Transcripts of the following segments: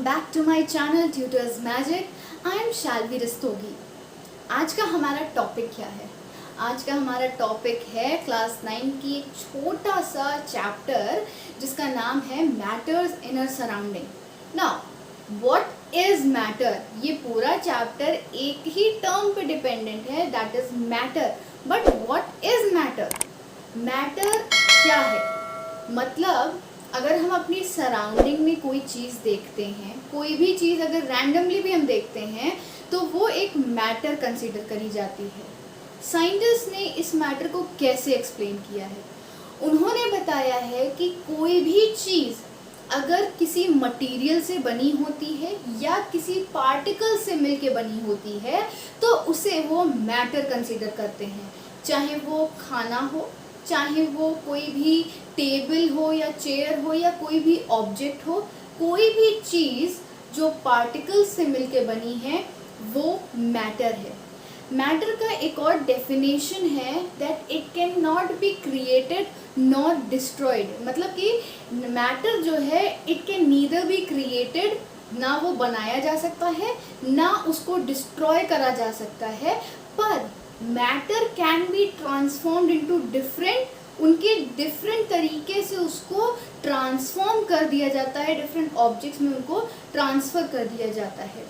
back to my channel Tutors Magic. I am शाल्वी Rastogi. आज का हमारा टॉपिक क्या है? आज का हमारा टॉपिक है क्लास 9 की एक छोटा सा चैप्टर जिसका नाम है matters inner surrounding. Now what is matter? ये पूरा चैप्टर एक ही टर्म पे डिपेंडेंट है, that is matter. But what is matter? Matter क्या है? मतलब अगर हम अपनी सराउंडिंग में कोई चीज़ देखते हैं, कोई भी चीज़ अगर रैंडमली भी हम देखते हैं तो वो एक मैटर कंसीडर करी जाती है. साइंटिस्ट ने इस मैटर को कैसे एक्सप्लेन किया है? उन्होंने बताया है कि कोई भी चीज़ अगर किसी मटेरियल से बनी होती है या किसी पार्टिकल से मिलके बनी होती है तो उसे वो मैटर कंसीडर करते हैं. चाहे वो खाना हो, चाहे वो कोई भी टेबल हो या चेयर हो या कोई भी ऑब्जेक्ट हो, कोई भी चीज़ जो पार्टिकल्स से मिलके बनी है वो मैटर है. मैटर का एक और डेफिनेशन है that it can not be created not destroyed. मतलब कि मैटर जो है it can neither be created, ना वो बनाया जा सकता है ना उसको डिस्ट्रॉय करा जा सकता है, पर matter can be transformed into different, उनके डिफरेंट तरीके से उसको ट्रांसफॉर्म कर दिया जाता है, डिफरेंट ऑब्जेक्ट्स में उनको ट्रांसफ़र कर दिया जाता है.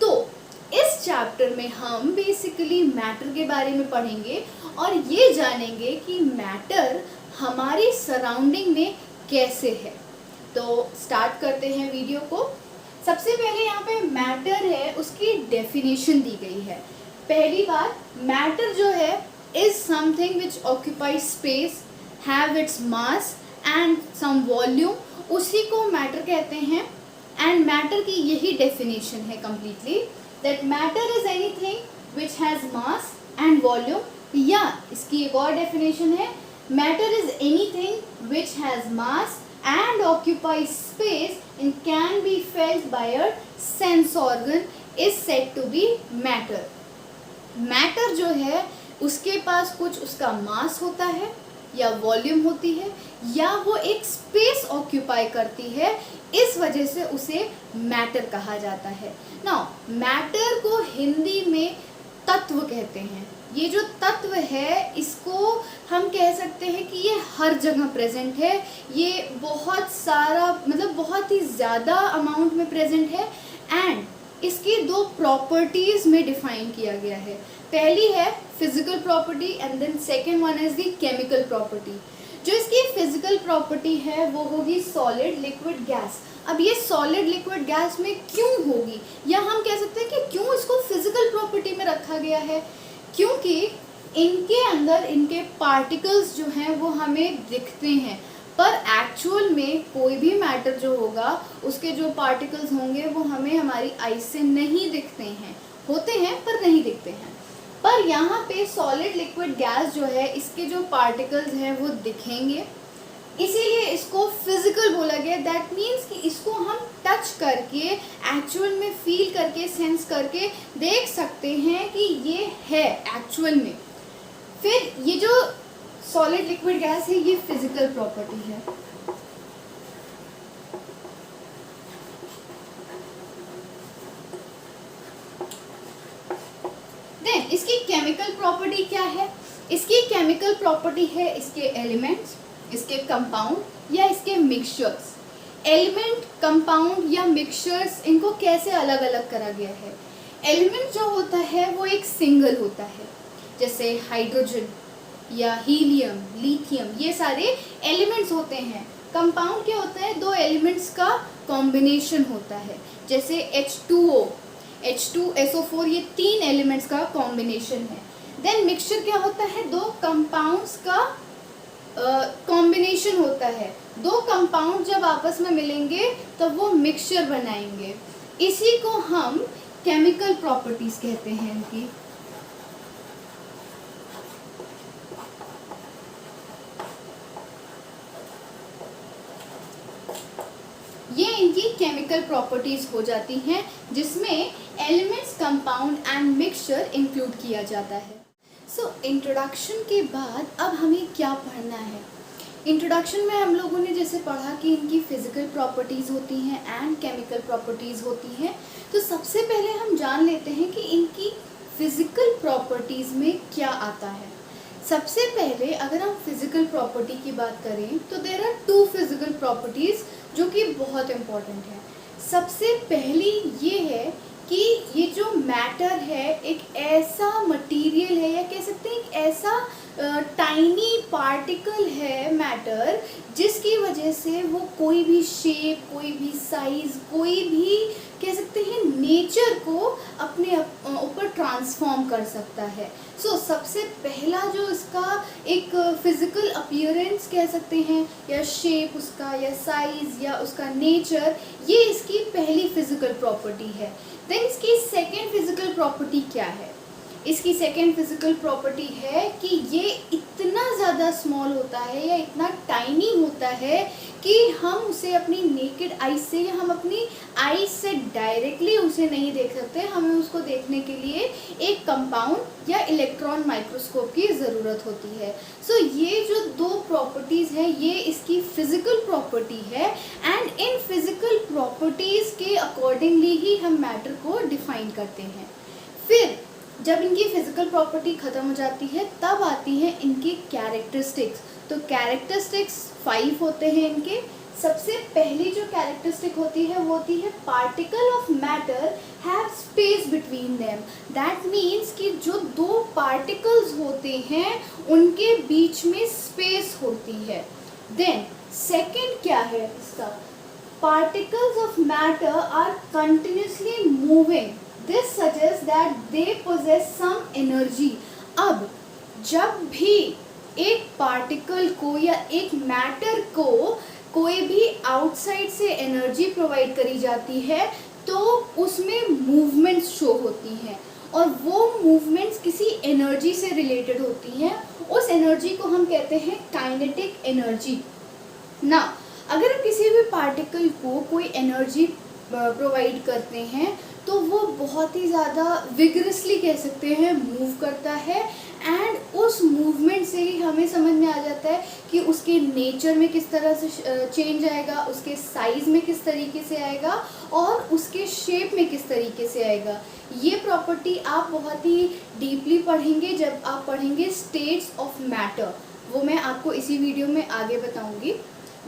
तो इस चैप्टर में हम बेसिकली मैटर के बारे में पढ़ेंगे और ये जानेंगे कि मैटर हमारी सराउंडिंग में कैसे है. तो स्टार्ट करते हैं वीडियो को. सबसे पहले यहाँ पे मैटर है उसकी डेफिनेशन दी गई है. पहली बात, मैटर जो है is something which occupies space, have its mass and some volume, उसी को मैटर कहते हैं. एंड मैटर की यही डेफिनेशन है completely, that matter is anything which has mass and volume. या इसकी एक और डेफिनेशन है, matter is anything which has mass and occupies space and can be felt by a sense organ is said to be matter. Matter जो है उसके पास कुछ उसका मास होता है या वॉल्यूम होती है या वो एक स्पेस ऑक्यूपाई करती है, इस वजह से उसे मैटर कहा जाता है. नाउ मैटर को हिंदी में तत्व कहते हैं. ये जो तत्व है इसको हम कह सकते हैं कि ये हर जगह प्रेजेंट है. ये बहुत सारा मतलब बहुत ही ज़्यादा अमाउंट में प्रेजेंट है एंड इसकी दो प्रॉपर्टीज़ में डिफाइन किया गया है. पहली है physical property and then second one is the chemical property. जो इसकी फिजिकल प्रॉपर्टी है वो होगी सॉलिड, लिक्विड, गैस. अब ये सॉलिड, लिक्विड, गैस में क्यों होगी, या हम कह सकते हैं कि क्यों इसको फिजिकल प्रॉपर्टी में रखा गया है? क्योंकि इनके अंदर इनके पार्टिकल्स जो हैं वो हमें दिखते हैं, पर एक्चुअल में कोई भी मैटर जो होगा उसके जो पार्टिकल्स होंगे वो हमें हमारी आई से नहीं दिखते हैं. होते हैं पर नहीं दिखते हैं. पर यहाँ पे सॉलिड, लिक्विड, गैस जो है इसके जो पार्टिकल्स हैं वो दिखेंगे, इसीलिए इसको फिजिकल बोला गया. दैट मीन्स कि इसको हम टच करके एक्चुअल में फील करके सेंस करके देख सकते हैं कि ये है एक्चुअल में. फिर ये जो सॉलिड, लिक्विड, गैस है ये फिजिकल प्रॉपर्टी है. देन इसकी केमिकल प्रॉपर्टी क्या है? इसकी केमिकल प्रॉपर्टी है इसके एलिमेंट्स, इसके कंपाउंड या इसके मिक्सचर्स. एलिमेंट, कंपाउंड या मिक्सचर्स, इनको कैसे अलग अलग करा गया है? एलिमेंट जो होता है वो एक सिंगल होता है, जैसे हाइड्रोजन या हीलियम, लिथियम, ये सारे एलिमेंट्स होते हैं. कंपाउंड क्या होता है? दो एलिमेंट्स का कॉम्बिनेशन होता है, जैसे H2O, H2SO4, ये तीन एलिमेंट्स का कॉम्बिनेशन है. देन मिक्सचर क्या होता है? दो कंपाउंड्स का कॉम्बिनेशन होता है. दो कंपाउंड जब आपस में मिलेंगे तो वो मिक्सचर बनाएंगे. इसी को हम केमिकल प्रॉपर्टीज कहते हैं इनकी. ये इनकी केमिकल प्रॉपर्टीज हो जाती हैं जिसमें elements, compound and mixture include किया जाता है. सो इंट्रोडक्शन के बाद अब हमें क्या पढ़ना है? इंट्रोडक्शन में हम लोगों ने जैसे पढ़ा कि इनकी फिजिकल प्रॉपर्टीज़ होती हैं एंड केमिकल प्रॉपर्टीज़ होती हैं। तो सबसे पहले हम जान लेते हैं कि इनकी फिजिकल प्रॉपर्टीज़ में क्या आता है। सबसे पहले अगर हम फिजिकल प्रॉपर्टी की बात करें तो देयर आर 2 फिजिकल प्रॉपर्टीज़ जो कि बहुत इम्पॉर्टेंट है। सबसे पहली ये है कि ये जो मैटर है एक ऐसा मटेरियल है, या कह सकते हैं एक ऐसा टाइनी पार्टिकल है मैटर, जिसकी वजह से वो कोई भी शेप, कोई भी साइज, कोई भी कह सकते हैं नेचर को अपने ऊपर ट्रांसफॉर्म कर सकता है। सबसे पहला जो इसका एक फिजिकल अपीयरेंस कह सकते हैं, या शेप उसका, या साइज, या उसका नेचर, ये इसकी पहली फिजिकल प्रॉपर्टी है। देन इसकी सेकेंड फिजिकल प्रॉपर्टी क्या है? इसकी सेकेंड फिजिकल प्रॉपर्टी है कि ये इतना ज़्यादा स्मॉल होता है या इतना टाइनी होता है कि हम उसे अपनी नेकेड आई से, या हम अपनी आई से डायरेक्टली उसे नहीं देख सकते। हमें उसको देखने के लिए एक कंपाउंड या इलेक्ट्रॉन माइक्रोस्कोप की ज़रूरत होती है। ये जो 2 प्रॉपर्टीज़ हैं ये इसकी फिजिकल प्रॉपर्टी है, एंड इन फिजिकल प्रॉपर्टीज़ के अकॉर्डिंगली ही हम मैटर को डिफाइन करते हैं। फिर जब इनकी फिजिकल प्रॉपर्टी ख़त्म हो जाती है तब आती है इनकी कैरेक्टरिस्टिक्स। तो कैरेक्टरिस्टिक्स 5 होते हैं इनके। सबसे पहली जो कैरेक्टरिस्टिक होती है वो होती है particle of matter have space between them. That means कि जो 2 पार्टिकल्स होते हैं उनके बीच में स्पेस होती है। देन सेकंड क्या है इसका? Particles of matter are continuously moving. This suggests that they possess some energy। अब जब भी एक पार्टिकल को या एक मैटर को कोई भी आउटसाइड से एनर्जी प्रोवाइड करी जाती है तो उसमें मूवमेंट्स शो होती हैं, और वो मूवमेंट्स किसी एनर्जी से रिलेटेड होती हैं। उस एनर्जी को हम कहते हैं काइनेटिक एनर्जी ना। अगर हम किसी भी पार्टिकल को कोई एनर्जी प्रोवाइड करते हैं तो वो बहुत ही ज़्यादा विगरसली कह सकते हैं मूव करता है, एंड उस मूवमेंट से ही हमें समझ में आ जाता है कि उसके नेचर में किस तरह से चेंज आएगा, उसके साइज़ में किस तरीके से आएगा, और उसके शेप में किस तरीके से आएगा। ये प्रॉपर्टी आप बहुत ही डीपली पढ़ेंगे जब आप पढ़ेंगे स्टेट्स ऑफ मैटर, वो मैं आपको इसी वीडियो में आगे बताऊँगी।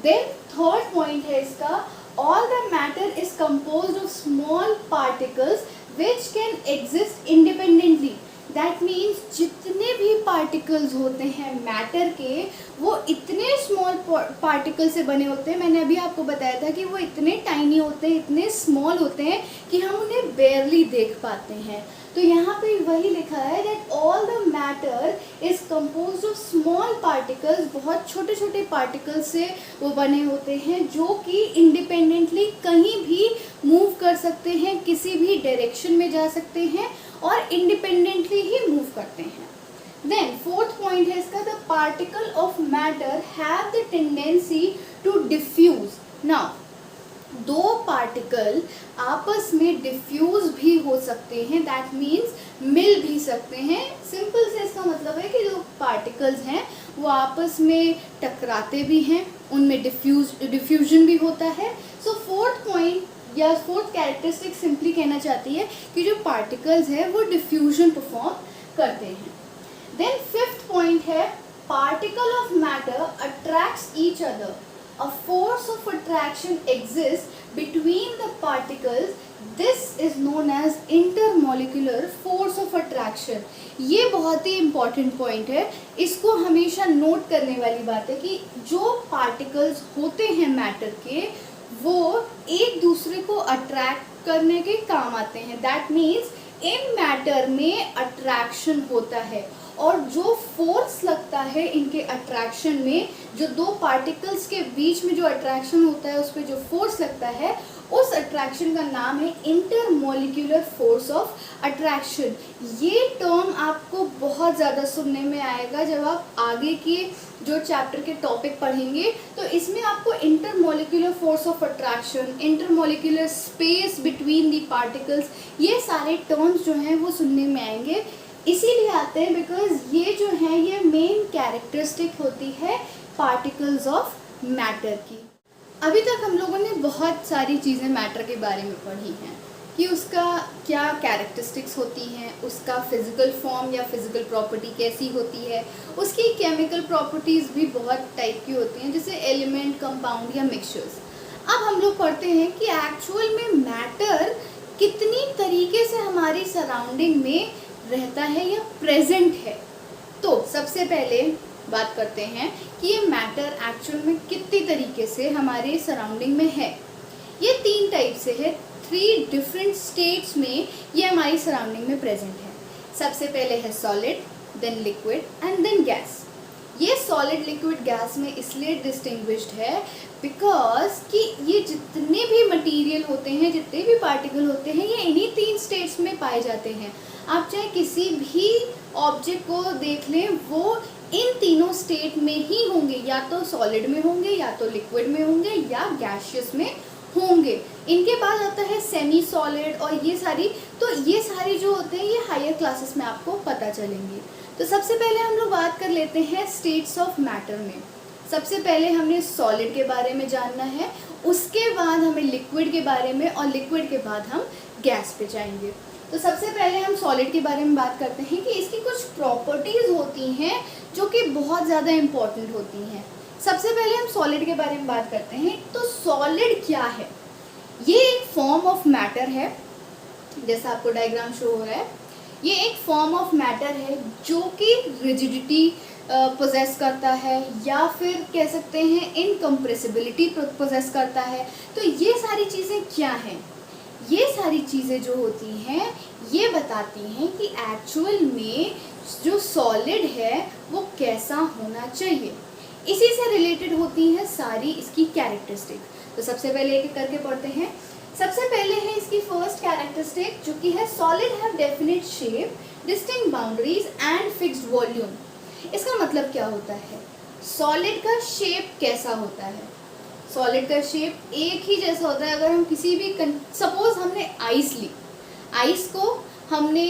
देन थर्ड पॉइंट है इसका, all the matter is composed of small particles which can exist independently। That means जितने भी particles होते हैं मैटर के वो इतने स्मॉल पार्टिकल से बने होते हैं। मैंने अभी आपको बताया था कि वो इतने टाइनी होते हैं, इतने स्मॉल होते हैं कि हम उन्हें बेयरली देख पाते हैं। तो यहाँ पे वही लिखा है that all the matter is composed of small particles. बहुत छोटे छोटे पार्टिकल्स से वो बने होते हैं जो कि इंडिपेंडेंटली कहीं भी मूव कर सकते हैं, किसी भी डायरेक्शन में जा सकते हैं और इंडिपेंडेंटली ही मूव करते हैं। देन फोर्थ पॉइंट है इसका, the particle of matter have the tendency to diffuse. Now 2 particle आपस में डिफ्यूज भी हो सकते हैं, दैट मीन्स मिल भी सकते हैं। सिंपल से इसका मतलब है कि जो पार्टिकल्स हैं वो आपस में टकराते भी हैं, उनमें डिफ्यूजन भी होता है। सो फोर्थ पॉइंट या फोर्थ कैरेक्टरिस्टिक सिंपली कहना चाहती है कि जो पार्टिकल्स हैं वो डिफ्यूजन परफॉर्म करते हैं। देन फिफ्थ पॉइंट है, particle of matter attracts each other. A force of attraction exists between the particles. This is known as intermolecular force of attraction। ये बहुत ही important point है, इसको हमेशा नोट करने वाली बात है कि जो particles होते हैं मैटर के वो एक दूसरे को अट्रैक्ट करने के काम आते हैं। That means इन मैटर में अट्रैक्शन होता है, और जो फोर्स लगता है इनके अट्रैक्शन में, जो 2 पार्टिकल्स के बीच में जो अट्रैक्शन होता है उस पर जो फोर्स लगता है उस अट्रैक्शन का नाम है इंटरमॉलिक्यूलर फोर्स ऑफ अट्रैक्शन। ये टर्म आपको बहुत ज़्यादा सुनने में आएगा जब आप आगे के जो चैप्टर के टॉपिक पढ़ेंगे, तो इसमें आपको intermolecular force of attraction, intermolecular space between the particles, ये सारे टर्म्स जो हैं वो सुनने में आएंगे। इसीलिए आते हैं बिकॉज ये जो है ये मेन कैरेक्टरिस्टिक होती है पार्टिकल्स ऑफ मैटर की। अभी तक हम लोगों ने बहुत सारी चीज़ें मैटर के बारे में पढ़ी हैं कि उसका क्या कैरेक्टरिस्टिक्स होती हैं, उसका फिज़िकल फॉर्म या फिज़िकल प्रॉपर्टी कैसी होती है, उसकी केमिकल प्रॉपर्टीज़ भी बहुत टाइप की होती हैं, जैसे एलिमेंट, कंपाउंड या मिक्सचर्स। अब हम लोग पढ़ते हैं कि एक्चुअल में मैटर कितनी तरीके से हमारी सराउंडिंग में रहता है या प्रेजेंट है। तो सबसे पहले बात करते हैं कि ये मैटर एक्चुअल में कितनी तरीके से हमारे सराउंडिंग में है। ये 3 टाइप से है, 3 डिफरेंट स्टेट्स में ये हमारी सराउंडिंग में प्रेजेंट है। सबसे पहले है solid, then liquid and then gas. ये सॉलिड, लिक्विड, गैस में इसलिए डिस्टिंग्विश्ड है बिकॉज कि ये जितने भी मटेरियल होते हैं, जितने भी पार्टिकल होते हैं, ये इन्हीं 3 स्टेट्स में पाए जाते हैं। आप चाहे किसी भी ऑब्जेक्ट को देख लें, वो इन तीनों स्टेट में ही होंगे, या तो सॉलिड में होंगे, या तो लिक्विड में होंगे, या गैसियस में होंगे। इनके बाद आता है सेमी सॉलिड और ये सारी जो होते हैं ये हायर क्लासेस में आपको पता चलेंगे। तो सबसे पहले हम लोग बात कर लेते हैं स्टेट्स ऑफ मैटर में। सबसे पहले हमने सॉलिड के बारे में जानना है, उसके बाद हमें लिक्विड के बारे में, और लिक्विड के बाद हम गैस पे जाएंगे। तो सबसे पहले हम सॉलिड के बारे में बात करते हैं कि इसकी कुछ प्रॉपर्टीज़ होती हैं जो कि बहुत ज़्यादा इम्पॉर्टेंट होती हैं। सबसे पहले हम सॉलिड के बारे में बात करते हैं। तो सॉलिड क्या है? ये एक फॉर्म ऑफ मैटर है, जैसा आपको डायग्राम शो हो रहा है। ये एक फॉर्म ऑफ मैटर है जो कि रिजिडिटी पोजेस करता है, या फिर कह सकते हैं इनकम्प्रेसिबिलिटी पोजेस करता है। तो ये सारी चीज़ें क्या हैं? ये सारी चीज़ें जो होती हैं ये बताती हैं कि एक्चुअल में जो सॉलिड है वो कैसा होना चाहिए। इसी से रिलेटेड होती हैं सारी इसकी कैरेक्टरिस्टिक। तो सबसे पहले एक एक करके पढ़ते हैं। सबसे पहले है इसकी फर्स्ट कैरेक्टरिस्टिक जो कि है solid have definite shape, distinct boundaries and fixed volume. इसका मतलब क्या होता है? सॉलिड का शेप कैसा होता है? सॉलिड का शेप एक ही जैसा होता है। अगर हम किसी भी सपोज हमने आइस ली, आइस को हमने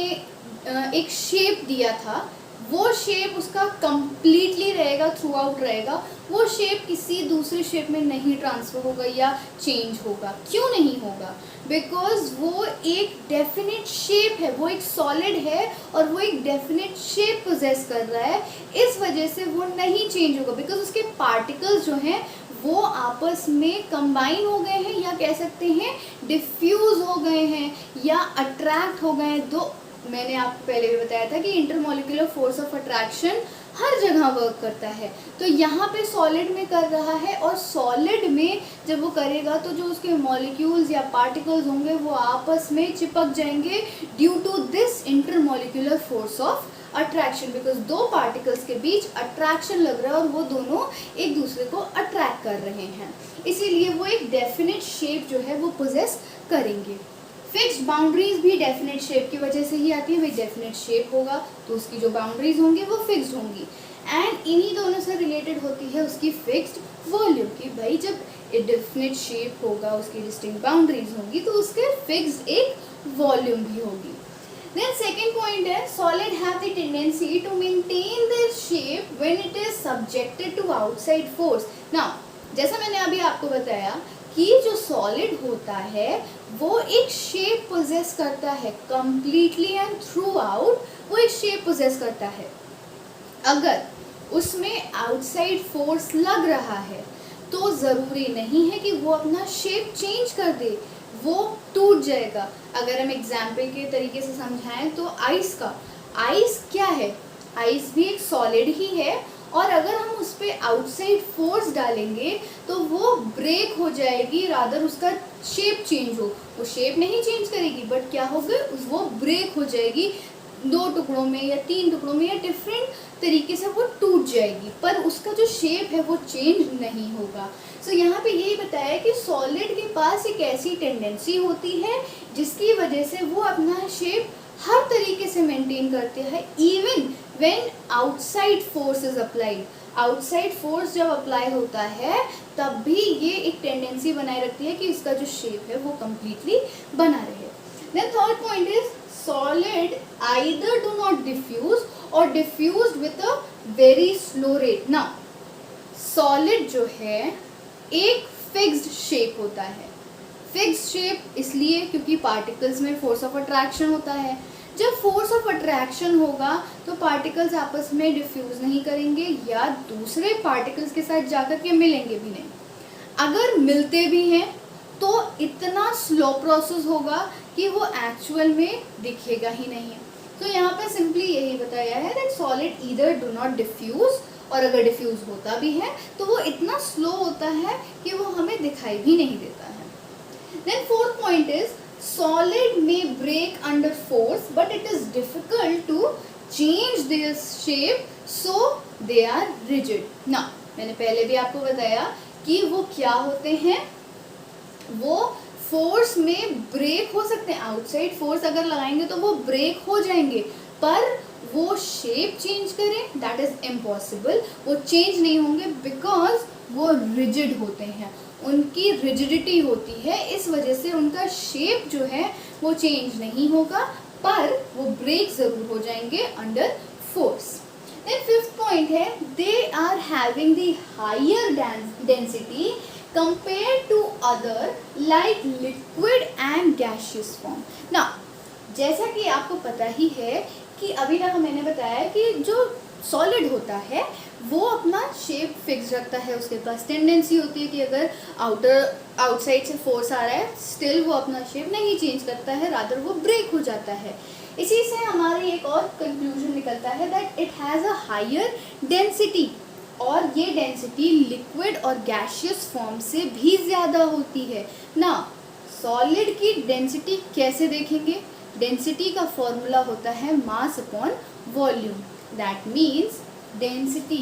एक शेप दिया था, वो शेप उसका कंप्लीटली रहेगा, थ्रू आउट रहेगा। वो शेप किसी दूसरे शेप में नहीं ट्रांसफर होगा या चेंज होगा। क्यों नहीं होगा? बिकॉज वो एक डेफिनेट शेप है, वो एक सॉलिड है और वो एक डेफिनेट शेप पोजेस कर रहा है। इस वजह से वो नहीं चेंज होगा, बिकॉज उसके पार्टिकल्स जो हैं वो आपस में कंबाइन हो गए हैं, या कह सकते हैं डिफ्यूज हो गए हैं, या अट्रैक्ट हो गए हैं। दो मैंने आपको पहले भी बताया था कि इंटरमॉलिक्यूलर फोर्स ऑफ अट्रैक्शन हर जगह वर्क करता है। तो यहाँ पे सॉलिड में कर रहा है, और सॉलिड में जब वो करेगा तो जो उसके मॉलिक्यूल्स या पार्टिकल्स होंगे वो आपस में चिपक जाएंगे due to this intermolecular force of attraction. Because दो पार्टिकल्स के बीच अट्रैक्शन लग रहा है और वो दोनों एक दूसरे को अट्रैक्ट कर रहे हैं, इसीलिए वो एक डेफिनेट शेप जो है वो पोजेस करेंगे। फिक्स्ड बाउंड्रीज भी डेफिनेट शेप की वजह से ही आती है। भाई डेफिनेट शेप होगा तो उसकी जो बाउंड्रीज होंगी वो फिक्स्ड होंगी, एंड इन्हीं दोनों से रिलेटेड होती है उसकी फिक्स्ड वॉल्यूम की। भाई जब एक डेफिनेट शेप होगा, उसकी डिस्टिंक्ट बाउंड्रीज होंगी, तो उसके फिक्स्ड एक वॉल्यूम भी होगी। Then second point है solid have the tendency to maintain their shape when it is subjected to outside force. Now जैसा मैंने अभी आपको बताया कि जो सॉलिड होता है वो एक शेप पोजेस करता है कंप्लीटली एंड थ्रू आउट, वो एक शेप पोजेस करता है। अगर उसमें आउटसाइड फोर्स लग रहा है तो ज़रूरी नहीं है कि वो अपना शेप चेंज कर दे, वो टूट जाएगा। अगर हम एग्जाम्पल के तरीके से समझाएं तो आइस क्या है? आइस भी एक सॉलिड ही है, और अगर हम उस पर आउटसाइड फोर्स डालेंगे तो वो ब्रेक हो जाएगी, रादर उसका शेप चेंज हो। वो शेप नहीं चेंज करेगी, बट क्या होगा, वो ब्रेक हो जाएगी 2 टुकड़ों में या 3 टुकड़ों में, या डिफरेंट तरीके से वो टूट जाएगी, पर उसका जो शेप है वो चेंज नहीं होगा। सो यहाँ पे यही बताया कि सॉलिड के पास एक ऐसी टेंडेंसी होती है जिसकी वजह से वो अपना शेप हर तरीके से मेंटेन करते हैं, even when outside force is applied. Outside force जब अप्लाई होता है तब भी ये एक टेंडेंसी बनाए रखती है कि इसका जो शेप है वो कम्प्लीटली बना रहे। Then third point is solid either do not diffuse or diffused with a very slow rate. Now solid जो है एक फिक्स्ड शेप होता है. फिक्स्ड शेप इसलिए क्योंकि पार्टिकल्स में फोर्स ऑफ अट्रैक्शन होता है. जब फोर्स ऑफ अट्रैक्शन होगा तो पार्टिकल्स आपस में डिफ्यूज नहीं करेंगे या दूसरे पार्टिकल्स के साथ जाकर के मिलेंगे भी नहीं. अगर मिलते भी हैं तो इतना स्लो प्रोसेस होगा कि वो एक्चुअल में दिखेगा ही नहीं है. तो यहाँ पे सिंपली यही बताया है that solid either do not diffuse, और अगर डिफ्यूज होता भी है तो वो इतना स्लो होता है कि वो हमें दिखाई भी नहीं देता है. Then fourth point is solid may break under force but it is difficult to change their shape so they are rigid. Now मैंने पहले भी आपको बताया कि वो क्या होते हैं, वो फोर्स में ब्रेक हो सकते हैं. आउटसाइड फोर्स अगर लगाएंगे तो वो ब्रेक हो जाएंगे, पर वो शेप चेंज करें दैट इज इम्पॉसिबल. वो चेंज नहीं होंगे बिकॉज वो रिजिड होते हैं, उनकी रिजिडिटी होती है, इस वजह से उनका शेप जो है वो चेंज नहीं होगा, पर वो ब्रेक ज़रूर हो जाएंगे under force. Then fifth point है they are having the higher density compare to other like liquid and gaseous form. ना जैसा कि आपको पता ही है कि अभी तक मैंने बताया कि जो सॉलिड होता है वो अपना शेप फिक्स रखता है. उसके पास टेंडेंसी होती है कि अगर आउटसाइड से फोर्स आ रहा है स्टिल वो अपना शेप नहीं चेंज करता है, रादर वो ब्रेक हो जाता है. इसी से हमारा एक और कंक्लूजन निकलता है that it has a higher density, और ये डेंसिटी लिक्विड और गैसियस फॉर्म से भी ज़्यादा होती है. ना सॉलिड की डेंसिटी कैसे देखेंगे? डेंसिटी का फॉर्मूला होता है mass upon volume. That means density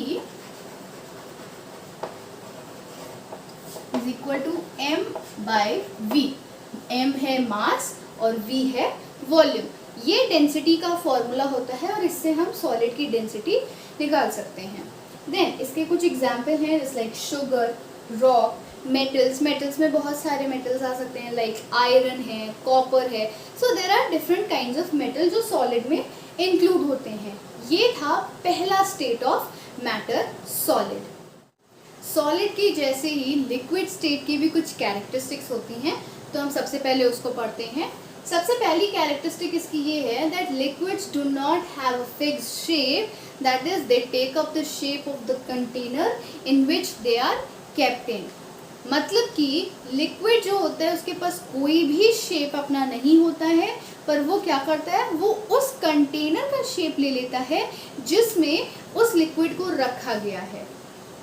is equal to m by v. m है मास और v है वॉल्यूम. ये डेंसिटी का फॉर्मूला होता है और इससे हम सॉलिड की डेंसिटी निकाल सकते हैं. देन इसके कुछ एग्जाम्पल हैं जैसे like sugar, rock, metals. Metals में बहुत सारे मेटल्स आ सकते हैं लाइक आयरन है, कॉपर है. So there are different kinds of metal जो सॉलिड में इंक्लूड होते हैं. ये था पहला state of matter solid. Solid की जैसे ही लिक्विड स्टेट की भी कुछ कैरेक्टरिस्टिक्स होती हैं, तो हम सबसे पहले उसको पढ़ते हैं. सबसे पहली कैरेक्टरिस्टिक इसकी ये है that liquids do not have a fixed shape, that is they take up the shape of the container in which they are kept in. मतलब कि लिक्विड जो होता है उसके पास कोई भी शेप अपना नहीं होता है, पर वो क्या करता है, वो उस कंटेनर का शेप ले लेता है जिसमें उस लिक्विड को रखा गया है.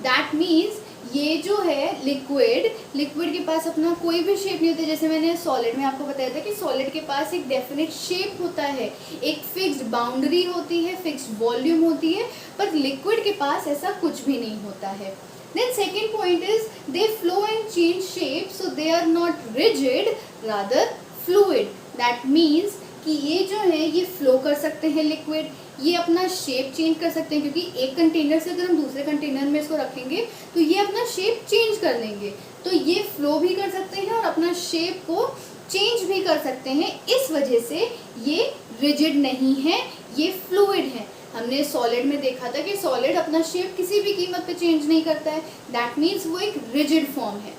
दैट मीन्स ये जो है लिक्विड के पास अपना कोई भी शेप नहीं होता. जैसे मैंने सॉलिड में आपको बताया था कि सॉलिड के पास एक डेफिनेट शेप होता है, एक फिक्स्ड बाउंड्री होती है, फिक्स्ड वॉल्यूम होती है, पर लिक्विड के पास ऐसा कुछ भी नहीं होता है. Then second point is they flow and change shape, so they are not rigid, rather fluid. That means कि ये जो है ये फ्लो कर सकते हैं लिक्विड, ये अपना शेप चेंज कर सकते हैं, क्योंकि एक कंटेनर से अगर हम दूसरे कंटेनर में इसको रखेंगे तो ये अपना शेप चेंज कर लेंगे. तो ये फ्लो भी कर सकते हैं और अपना शेप को चेंज भी कर सकते हैं. इस वजह से ये रिजिड नहीं है, ये फ्लूइड है. हमने सॉलिड में देखा था कि सॉलिड अपना शेप किसी भी कीमत पे चेंज नहीं करता है. दैट मीन्स वो एक रिजिड फॉर्म है.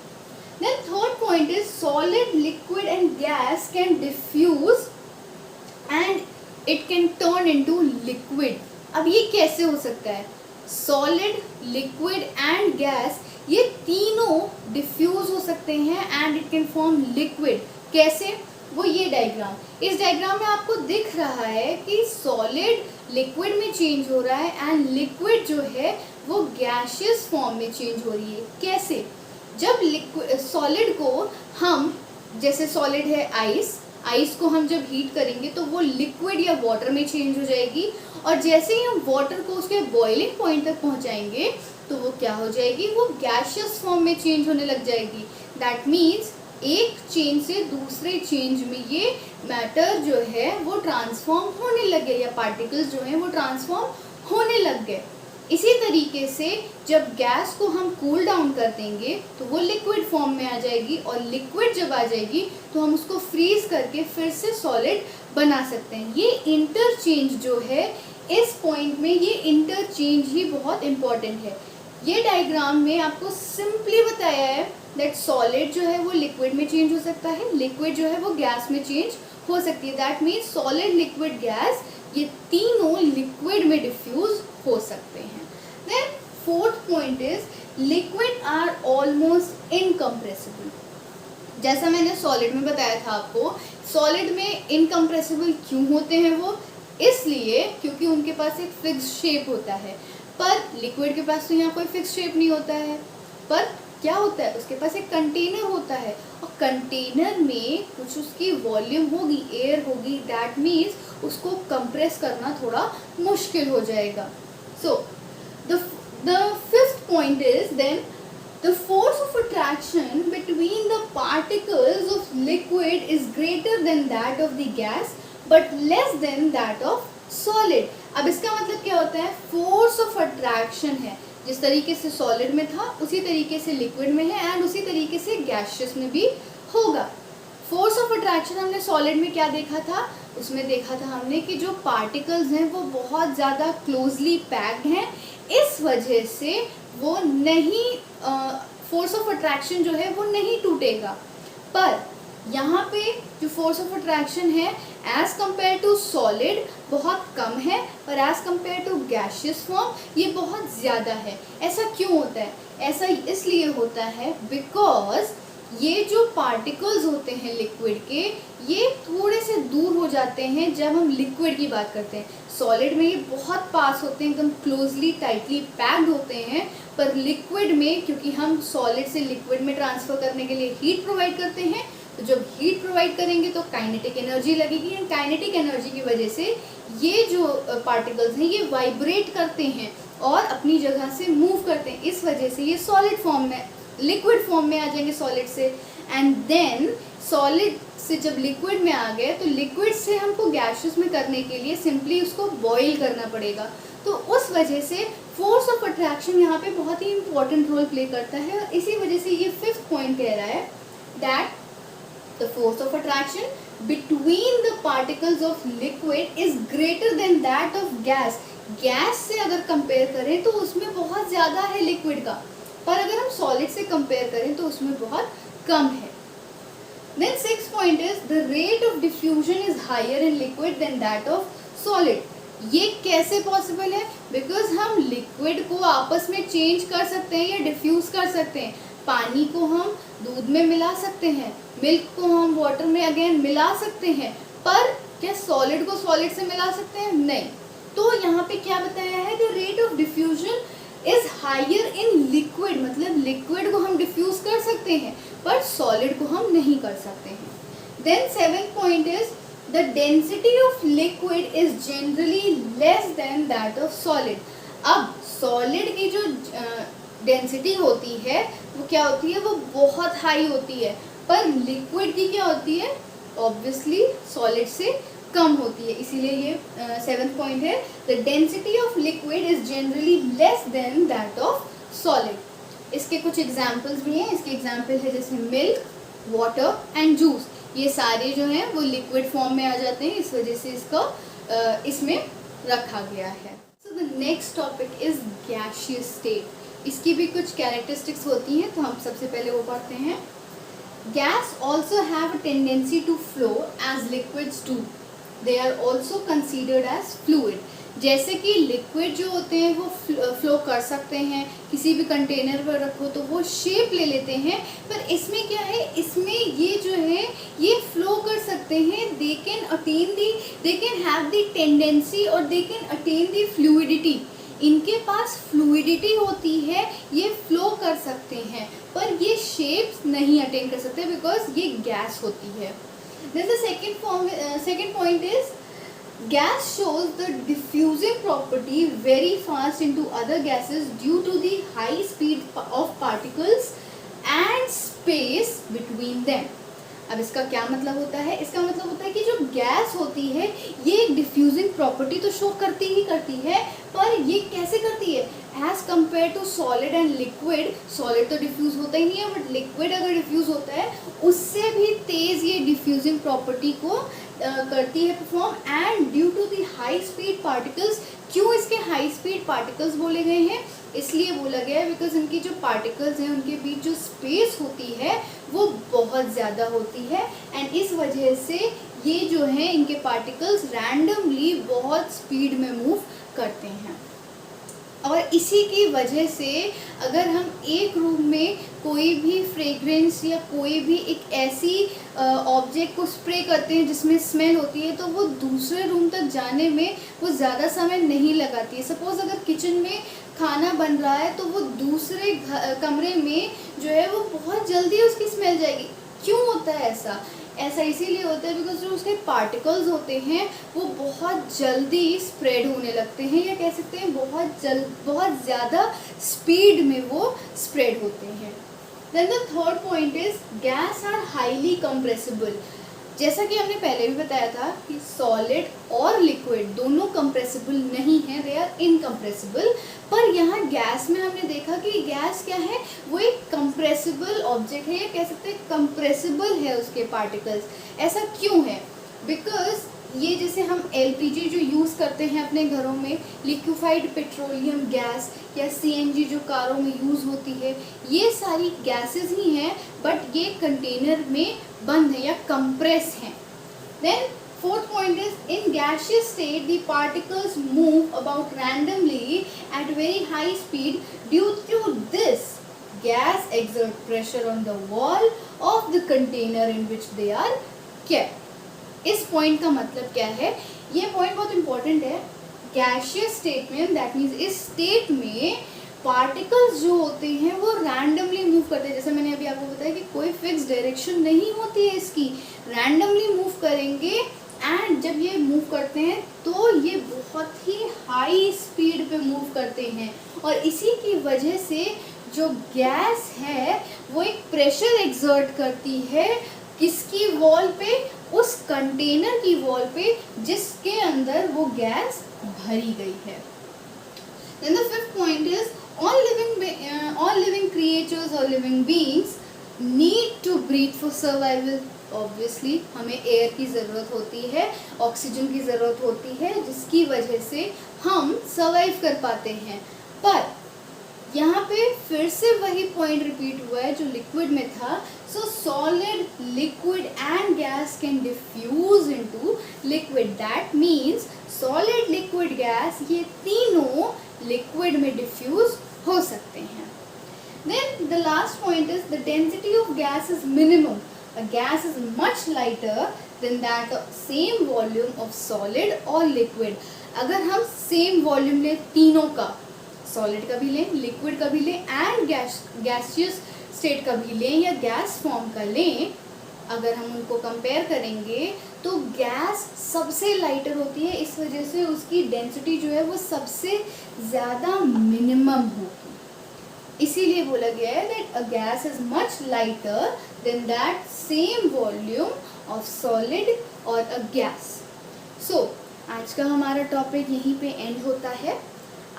Then third point is solid, liquid and gas can diffuse and it can turn into liquid. अब ये कैसे हो सकता है? सॉलिड, लिक्विड एंड गैस ये तीनों डिफ्यूज हो सकते हैं and it can form liquid. कैसे? वो ये डायग्राम, इस डायग्राम में आपको दिख रहा है कि सॉलिड लिक्विड में चेंज हो रहा है एंड लिक्विड जो है वो गैसियस फॉर्म में चेंज हो रही है. कैसे? जब सॉलिड को हम, जैसे सॉलिड है आइस को हम जब हीट करेंगे तो वो लिक्विड या वाटर में चेंज हो जाएगी, और जैसे ही हम वाटर को उसके बॉइलिंग पॉइंट तक पहुंचाएंगे तो वो क्या हो जाएगी, वो गैसियस फॉर्म में चेंज होने लग जाएगी. दैट मीन्स एक चेंज से दूसरे चेंज में ये मैटर जो है वो ट्रांसफॉर्म होने लग गए, या पार्टिकल्स जो हैं वो ट्रांसफॉर्म होने लग गए. इसी तरीके से जब गैस को हम कूल डाउन कर देंगे तो वो लिक्विड फॉर्म में आ जाएगी, और लिक्विड जब आ जाएगी तो हम उसको फ्रीज करके फिर से सॉलिड बना सकते हैं। ये इंटरचेंज जो है इस पॉइंट में, ये इंटरचेंज ही बहुत इम्पॉर्टेंट है। ये डायग्राम में आपको सिंपली बताया है दैट सॉलिड जो है वो लिक्विड में चेंज हो सकता है, लिक्विड जो है वो गैस में चेंज हो सकती है। That means solid, liquid, gas, ये तीनों लिक्विड में डिफ्यूज हो सकते हैं। Then fourth point is liquid are almost incompressible. जैसा मैंने सॉलिड में बताया था आपको, सॉलिड में इनकम्प्रेसिबल क्यों होते हैं वो? इसलिए क्योंकि उनके पास एक फिक्स शेप होता है, पर लिक्विड के पास तो यहाँ कोई फिक्स शेप नहीं होता है। पर क्या होता है, उसके पास एक कंटेनर होता है, और कंटेनर में कुछ उसकी वॉल्यूम होगी, एयर होगी, दैट मीन्स उसको कंप्रेस करना थोड़ा मुश्किल हो जाएगा। So the fifth point is then the force of attraction between the particles of liquid is greater than that of the gas but less than that of solid। अब इसका मतलब क्या होता है? फोर्स ऑफ अट्रैक्शन है, जिस तरीके से सॉलिड में था उसी तरीके से लिक्विड में है, एंड उसी तरीके से गैसियस में भी होगा। फोर्स ऑफ अट्रैक्शन हमने सॉलिड में क्या देखा था? उसमें देखा था हमने कि जो पार्टिकल्स हैं वो बहुत ज़्यादा क्लोजली पैक्ड हैं, इस वजह से वो नहीं, फोर्स ऑफ अट्रैक्शन जो है वो नहीं टूटेगा। पर यहाँ पे जो फोर्स ऑफ अट्रैक्शन है एज कम्पेयर टू सॉलिड बहुत कम है, और as compare to gaseous form ये बहुत ज़्यादा है। ऐसा क्यों होता है? ऐसा इसलिए होता है बिकॉज ये जो पार्टिकल्स होते हैं लिक्विड के, ये थोड़े से दूर हो जाते हैं जब हम लिक्विड की बात करते हैं। सॉलिड में ये बहुत पास होते हैं, एकदम क्लोजली टाइटली पैक्ड होते हैं, पर लिक्विड में क्योंकि हम सॉलिड से लिक्विड में ट्रांसफ़र करने के लिए हीट प्रोवाइड करते हैं, तो जब हीट प्रोवाइड करेंगे तो काइनेटिक एनर्जी लगेगी, एंड काइनेटिक एनर्जी की वजह से ये जो पार्टिकल्स हैं ये वाइब्रेट करते हैं और अपनी जगह से मूव करते हैं। इस वजह से ये सॉलिड फॉर्म में, लिक्विड फॉर्म में आ जाएंगे सॉलिड से, एंड देन सॉलिड से जब लिक्विड में आ गए तो लिक्विड से हमको गैसियस में करने के लिए सिंपली उसको बॉईल करना पड़ेगा। तो उस वजह से फोर्स ऑफ अट्रैक्शन यहाँ पे बहुत ही इंपॉर्टेंट रोल प्ले करता है, और इसी वजह से ये फिफ्थ पॉइंट कह रहा है that the force of attraction between the particles of liquid is greater than that of gas. Gas से अगर कंपेयर करें तो उसमें बहुत ज़्यादा है लिक्विड का, पर अगर हम सॉलिड से कंपेयर करें तो उसमें बहुत कम है। Then sixth point is the rate of diffusion is higher in liquid than that of solid। ये कैसे पॉसिबल है? बिकॉज हम लिक्विड को आपस में चेंज कर सकते हैं या डिफ्यूज कर सकते हैं। पानी को हम दूध में मिला सकते हैं, मिल्क को हम वाटर में अगेन मिला सकते हैं, पर क्या सॉलिड को सॉलिड से मिला सकते हैं? नहीं। तो यहाँ पे क्या बताया है? The rate of diffusion is higher in liquid, मतलब लिक्विड को हम डिफ्यूज कर सकते हैं पर सॉलिड को हम नहीं कर सकते हैं। Then seventh point is the density of liquid is generally less than that of solid. अब सॉलिड की जो डेंसिटी होती है वो क्या होती है? वो बहुत हाई होती है, पर लिक्विड की क्या होती है? ऑब्वियसली सॉलिड से कम होती है। इसीलिए ये सेवेंथ पॉइंट है, the density of liquid is generally less than that of solid. इसके कुछ एग्जाम्पल्स भी हैं। इसके एग्जाम्पल है जैसे मिल्क, वाटर एंड जूस। ये सारे जो हैं वो लिक्विड फॉर्म में आ जाते हैं, इस वजह से इसको इसमें रखा गया है। So the next topic is gaseous state. इसकी भी कुछ कैरेक्टरिस्टिक्स होती हैं, तो हम सबसे पहले वो पढ़ते हैं। Gas also have a tendency to flow as liquids do, they are also considered as fluid. जैसे कि लिक्विड जो होते हैं वो फ्लो कर सकते हैं, किसी भी कंटेनर पर रखो तो वो शेप ले लेते हैं, पर इसमें क्या है? इसमें ये जो है ये फ्लो कर सकते हैं, they can have the tendency और they can attain the fluidity. इनके पास फ्लूइडिटी होती है, ये फ्लो कर सकते हैं, पर ये शेप्स नहीं अटेन कर सकते बिकॉज ये गैस होती है। Then the second point is gas shows the diffusing property very fast into other gases due to the high speed of particles and space between them। अब इसका क्या मतलब होता है? इसका मतलब होता है कि जो गैस होती है ये एक डिफ्यूजिंग प्रॉपर्टी तो शो करती ही करती है, पर ये कैसे करती है? As compare to solid and liquid, solid तो डिफ्यूज होता ही नहीं है, बट लिक्विड अगर डिफ्यूज होता है उससे भी तेज़ ये डिफ्यूजिंग प्रॉपर्टी को करती है perform, and due to the high speed particles. क्यों इसके हाई स्पीड पार्टिकल्स बोले गए हैं? इसलिए बोला गया है बिकॉज इनकी जो पार्टिकल्स हैं उनके बीच जो स्पेस होती है वो बहुत ज़्यादा होती है, एंड इस वजह से ये जो है इनके पार्टिकल्स रैंडमली बहुत स्पीड में मूव करते हैं। और इसी की वजह से अगर हम एक रूम में कोई भी फ्रेग्रेंस या कोई भी एक ऐसी ऑब्जेक्ट को स्प्रे करते हैं जिसमें स्मेल होती है, तो वो दूसरे रूम तक जाने में वो ज़्यादा समय नहीं लगाती है। सपोज़ अगर किचन में खाना बन रहा है तो वो दूसरे कमरे में जो है वो बहुत जल्दी उसकी स्मेल जाएगी। क्यों होता है ऐसा? ऐसा इसीलिए होता है बिकॉज जो उसके पार्टिकल्स होते हैं वो बहुत जल्दी स्प्रेड होने लगते हैं, या कह सकते हैं बहुत ज़्यादा स्पीड में वो स्प्रेड होते हैं। Then the third point is gas are highly compressible. जैसा कि हमने पहले भी बताया था कि सॉलिड और लिक्विड दोनों कंप्रेसिबल नहीं है, दे आर इनकम्प्रेसिबल। पर यहाँ गैस में हमने देखा कि गैस क्या है, वो एक कंप्रेसिबल ऑब्जेक्ट है, या कह सकते हैं कंप्रेसिबल है उसके पार्टिकल्स। ऐसा क्यों है? बिकॉज ये जैसे हम एलपीजी जो यूज़ करते हैं अपने घरों में, लिक्विफाइड पेट्रोलियम गैस या सीएनजी जो कारों में यूज़ होती है, ये सारी गैसेस ही हैं, बट ये कंटेनर में बंद है या कंप्रेस हैं। Then fourth point is in gaseous state the particles move about randomly at very high speed. Due to this, gas exert pressure on the wall of the container in which they are kept. इस point का मतलब क्या है? ये point बहुत important है। Gaseous state में, that means इस स्टेट में पार्टिकल्स जो होते हैं वो रैंडमली मूव करते हैं। जैसे मैंने अभी आपको बताया कि कोई फिक्स डायरेक्शन नहीं होती है इसकी, रैंडमली मूव करेंगे, एंड जब ये मूव करते हैं तो ये बहुत ही हाई स्पीड पे मूव करते हैं, और इसी की वजह से जो गैस है वो एक प्रेशर एक्सर्ट करती है किसकी वॉल पे? उस कंटेनर की वॉल पे जिसके अंदर वो गैस भरी गई है। Then the fifth point is all living creatures or living beings need to breathe for survival. Obviously हमें एयर की ज़रूरत होती है, ऑक्सीजन की ज़रूरत होती है, जिसकी वजह से हम सर्वाइव कर पाते हैं। पर यहाँ पे फिर से वही पॉइंट रिपीट हुआ है जो लिक्विड में था। So solid, liquid and gas can diffuse into liquid. That means solid, liquid, gas, ये तीनों लिक्विड में डिफ्यूज हो सकते हैं। Then the last point is the density of gas is minimum. A gas is much lighter than that of same volume of solid or liquid. अगर हम same volume लें तीनों का, सॉलिड का भी लें, लिक्विड का भी लें, एंड गैसियस स्टेट का भी लें या गैस फॉर्म का लें, अगर हम उनको कंपेयर करेंगे तो गैस सबसे लाइटर होती है। इस वजह से उसकी डेंसिटी जो है वो सबसे ज़्यादा मिनिमम होगी। इसीलिए बोला गया है that a gas is much lighter than that same volume of solid और अ गैस। सो आज का हमारा टॉपिक यहीं पे एंड होता है।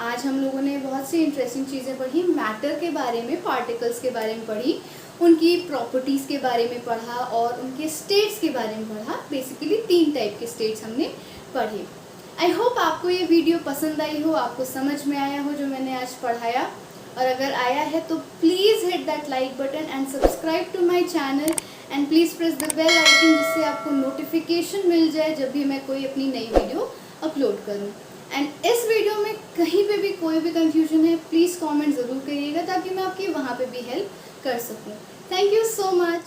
आज हम लोगों ने बहुत सी इंटरेस्टिंग चीज़ें पढ़ी, मैटर के बारे में, पार्टिकल्स के बारे में पढ़ी, उनकी प्रॉपर्टीज़ के बारे में पढ़ा और उनके स्टेट्स के बारे में पढ़ा। बेसिकली 3 टाइप के स्टेट्स हमने पढ़े। आई होप आपको ये वीडियो पसंद आई हो, आपको समझ में आया हो जो मैंने आज पढ़ाया, और अगर आया है तो please hit that like button and subscribe to my channel, and please press the bell icon जिससे आपको नोटिफिकेशन मिल जाए जब भी मैं कोई अपनी नई वीडियो अपलोड करूँ। एंड इस वीडियो में कहीं पे भी कोई भी कंफ्यूजन है प्लीज़ कमेंट ज़रूर करिएगा ताकि मैं आपकी वहाँ पे भी हेल्प कर सकूँ। Thank you so much.